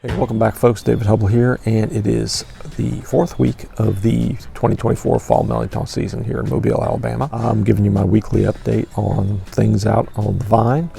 Hey, welcome back folks, David Hubbell here, and it is the fourth week of the 2024 fall Mirliton season here in Mobile, Alabama. I'm giving you my weekly update on things out on the vine.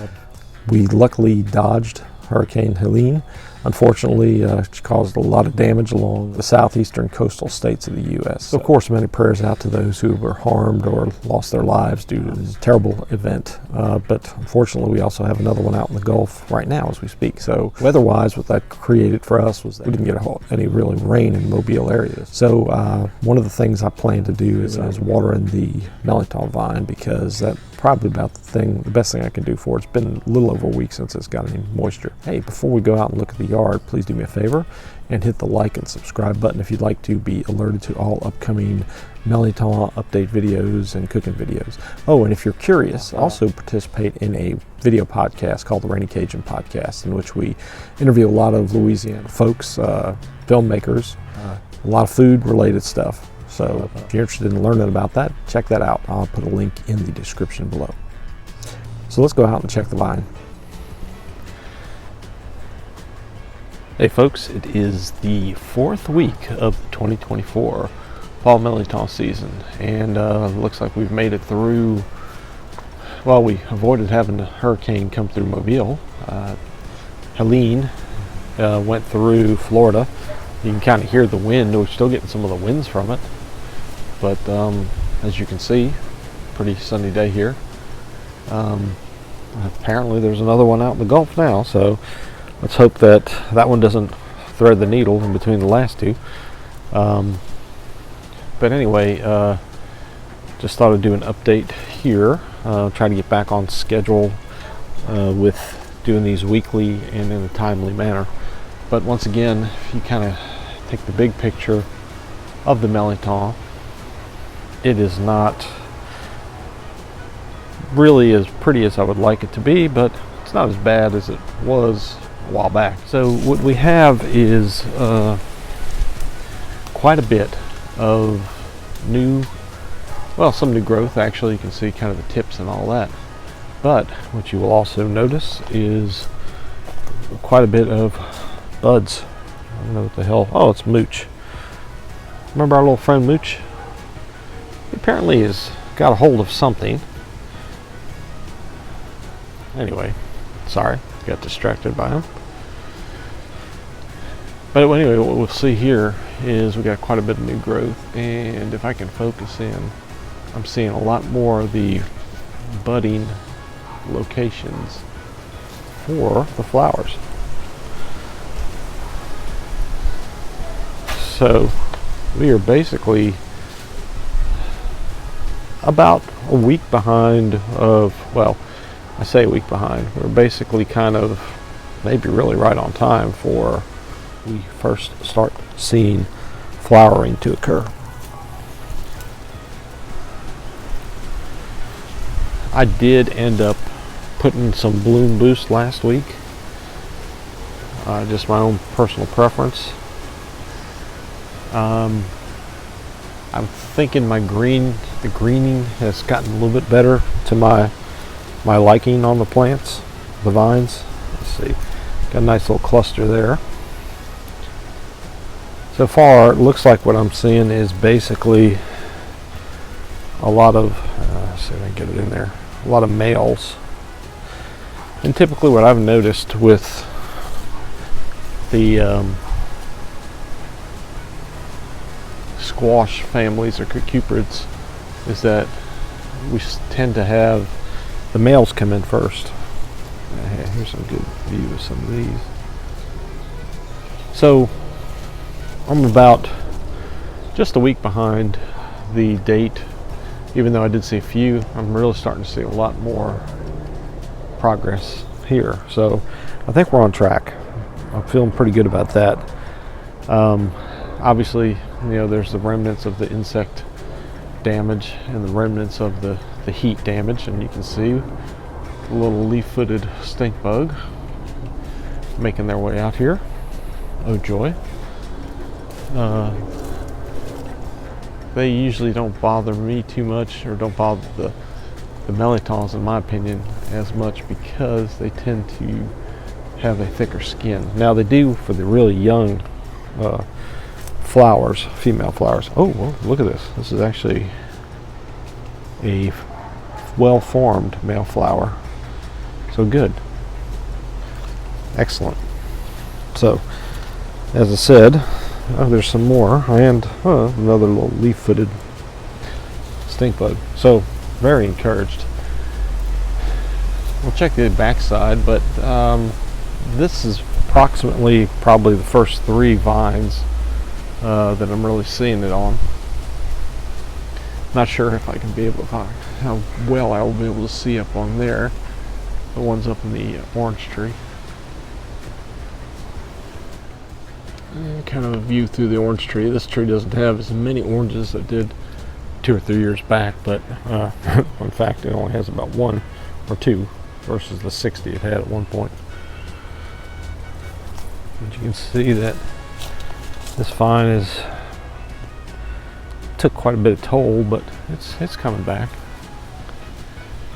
We luckily dodged Hurricane Helene. Unfortunately, she caused a lot of damage along the southeastern coastal states of the U.S. So, of course, many prayers out to those who were harmed or lost their lives due to this terrible event. But unfortunately, we also have another one out in the Gulf right now as we speak. So weather-wise, what that created for us was that we didn't get any really rain in Mobile areas. So one of the things I plan to do is watering the Mirliton vine, because that's probably about the best thing I can do for it. It's been a little over a week since it's got any moisture. Hey, before we go out and look at the yard, please do me a favor and hit the like and subscribe button if you'd like to be alerted to all upcoming Mirliton update videos and cooking videos. Oh, and if you're curious, also participate in a video podcast called the Rainy Cajun Podcast, in which we interview a lot of Louisiana folks, filmmakers, a lot of food related stuff. So if you're interested in learning about that, check that out. I'll put a link in the description below. So let's go out and check the vine. Hey folks, it is the fourth week of 2024 fall Mirliton season, and looks like we've made it through. Well, we avoided having a hurricane come through Mobile. Helene went through Florida. You can kind of hear the wind. We're still getting some of the winds from it, but as you can see, pretty sunny day here. Apparently there's another one out in the Gulf now, so let's hope that that one doesn't thread the needle in between the last two. But anyway, just thought I'd do an update here. Try to get back on schedule with doing these weekly and in a timely manner. But once again, if you kind of take the big picture of the Mirliton, it is not really as pretty as I would like it to be, but it's not as bad as it was a while back. So what we have is quite a bit of some new growth. Actually, you can see kind of the tips and all that. But what you will also notice is quite a bit of buds. I don't know what the hell. Oh, it's Mooch. Remember our little friend Mooch? He apparently has got a hold of something. Anyway, sorry, got distracted by him. But anyway, what we'll see here is we got quite a bit of new growth, and if I can focus in, I'm seeing a lot more of the budding locations for the flowers. So we are basically about a week behind well, I say a week behind. We're basically kind of maybe really right on time for we first start seeing flowering to occur. I did end up putting some bloom boost last week. Just my own personal preference. I'm thinking the greening has gotten a little bit better to my liking on the plants, the vines. Let's see, got a nice little cluster there. So far, it looks like what I'm seeing is basically a lot of, let's see if I can get it in there, a lot of males. And typically what I've noticed with the squash families or cucubrids is that we tend to have the males come in first. Here's some good view of some of these. So I'm about just a week behind the date, even though I did see a few. I'm really starting to see a lot more progress here. So I think we're on track. I'm feeling pretty good about that. Obviously, there's the remnants of the insect damage and the remnants of the heat damage, and you can see the little leaf-footed stink bug making their way out here. Oh joy. They usually don't bother me too much, or don't bother the Mirlitons, in my opinion, as much, because they tend to have a thicker skin. Now they do for the really young flowers, female flowers. Oh, well, look at this. This is actually a well-formed male flower. So good. Excellent. So, as I said, there's some more, and another little leaf-footed stink bug. So, very encouraged. We'll check the backside, but this is approximately probably the first 3 vines that I'm really seeing it on. Not sure if I can be able to find how well I will be able to see up on there. The ones up in the orange tree. And kind of a view through the orange tree. This tree doesn't have as many oranges as it did 2 or 3 years back, but in fact it only has about 1 or 2 versus the 60 it had at one point. And you can see that this vine took quite a bit of toll, but it's coming back.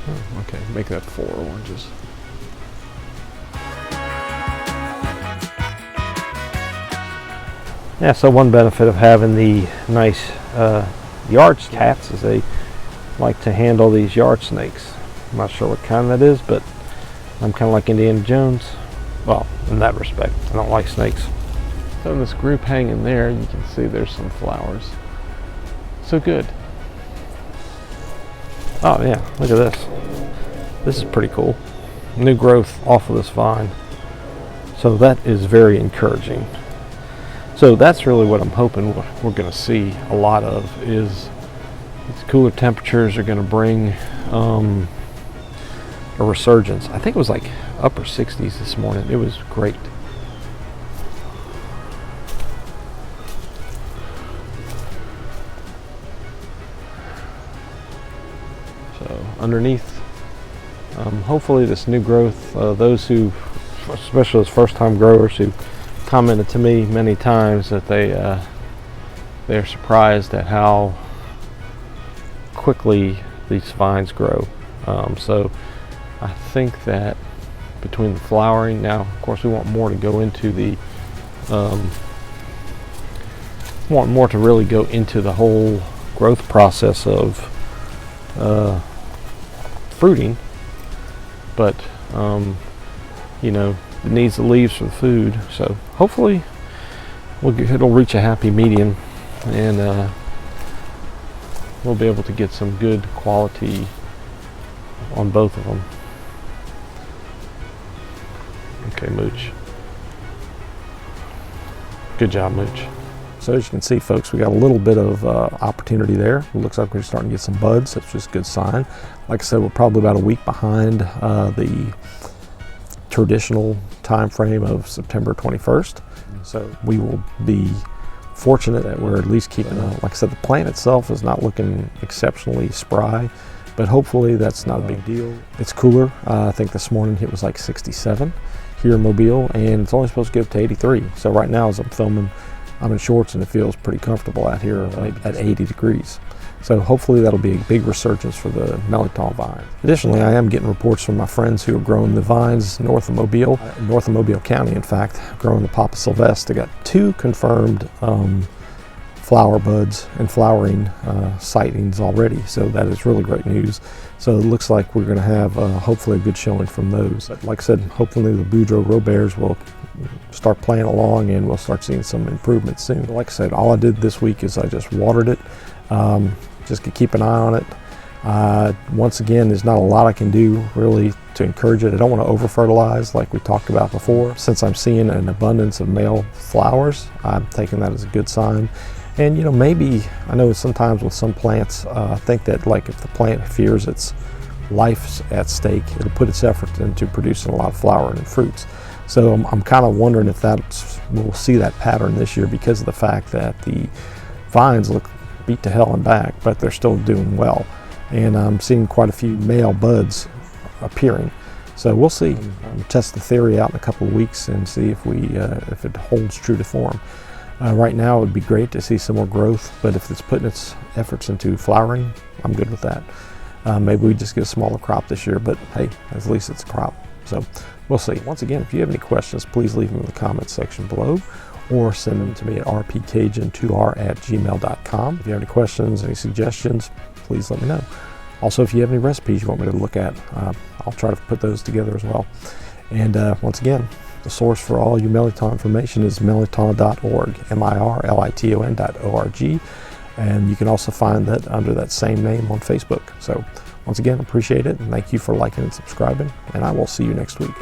Oh, okay, make that 4 oranges. Yeah, so one benefit of having the nice yard cats is they like to handle these yard snakes. I'm not sure what kind that is, but I'm kind of like Indiana Jones. Well, in that respect, I don't like snakes. So in this group hanging there, you can see there's some flowers. So good. Oh yeah, look at this. This is pretty cool. New growth off of this vine. So that is very encouraging. So that's really what I'm hoping we're going to see a lot of is these cooler temperatures are going to bring a resurgence. I think it was like upper 60s this morning. It was great. So underneath, hopefully this new growth, those who, especially those first-time growers who commented to me many times that they're surprised at how quickly these vines grow. So I think that between the flowering, now of course we want more to go into the want more to really go into the whole growth process of fruiting, but you know, it needs the leaves for the food, so hopefully it'll reach a happy medium, and we'll be able to get some good quality on both of them. Okay, Mooch. Good job, Mooch. So as you can see, folks, we got a little bit of opportunity there. It looks like we're starting to get some buds. That's just a good sign. Like I said, we're probably about a week behind the traditional time frame of September 21st. So we will be fortunate that we're at least keeping, like I said, the plant itself is not looking exceptionally spry, but hopefully that's not a big deal. It's cooler. I think this morning it was like 67 here in Mobile, and it's only supposed to get up to 83. So right now as I'm filming, I'm in shorts and it feels pretty comfortable out here at 80 degrees. So hopefully that'll be a big resurgence for the Mirliton vine. Additionally, I am getting reports from my friends who are growing the vines north of Mobile County, in fact, growing the Papa Sylvester. They got 2 confirmed flower buds and flowering sightings already, so that is really great news. So it looks like we're going to have hopefully a good showing from those. Like I said, hopefully the Boudreaux Roberts will start playing along and we'll start seeing some improvements soon. Like I said, all I did this week is I just watered it. Just to keep an eye on it. Once again, there's not a lot I can do really to encourage it. I don't want to over fertilize like we talked about before. Since I'm seeing an abundance of male flowers, I'm taking that as a good sign. And you know, maybe, I know sometimes with some plants, I think that like if the plant fears its life's at stake, it'll put its effort into producing a lot of flowering and fruits. So I'm kind of wondering if we'll see that pattern this year because of the fact that the vines look beat to hell and back, but they're still doing well. And I'm seeing quite a few male buds appearing. So we'll see. We'll test the theory out in a couple of weeks and see if if it holds true to form. Right now it would be great to see some more growth, but if it's putting its efforts into flowering, I'm good with that. Maybe we just get a smaller crop this year, but hey, at least it's a crop. So we'll see. Once again, if you have any questions, please leave them in the comments section below, or send them to me at rpcajun2r@gmail.com. If you have any questions, any suggestions, please let me know. Also, if you have any recipes you want me to look at, I'll try to put those together as well. And once again, the source for all your Mirliton information is mirliton.org, mirliton.org. And you can also find that under that same name on Facebook. So once again, appreciate it, and thank you for liking and subscribing, and I will see you next week.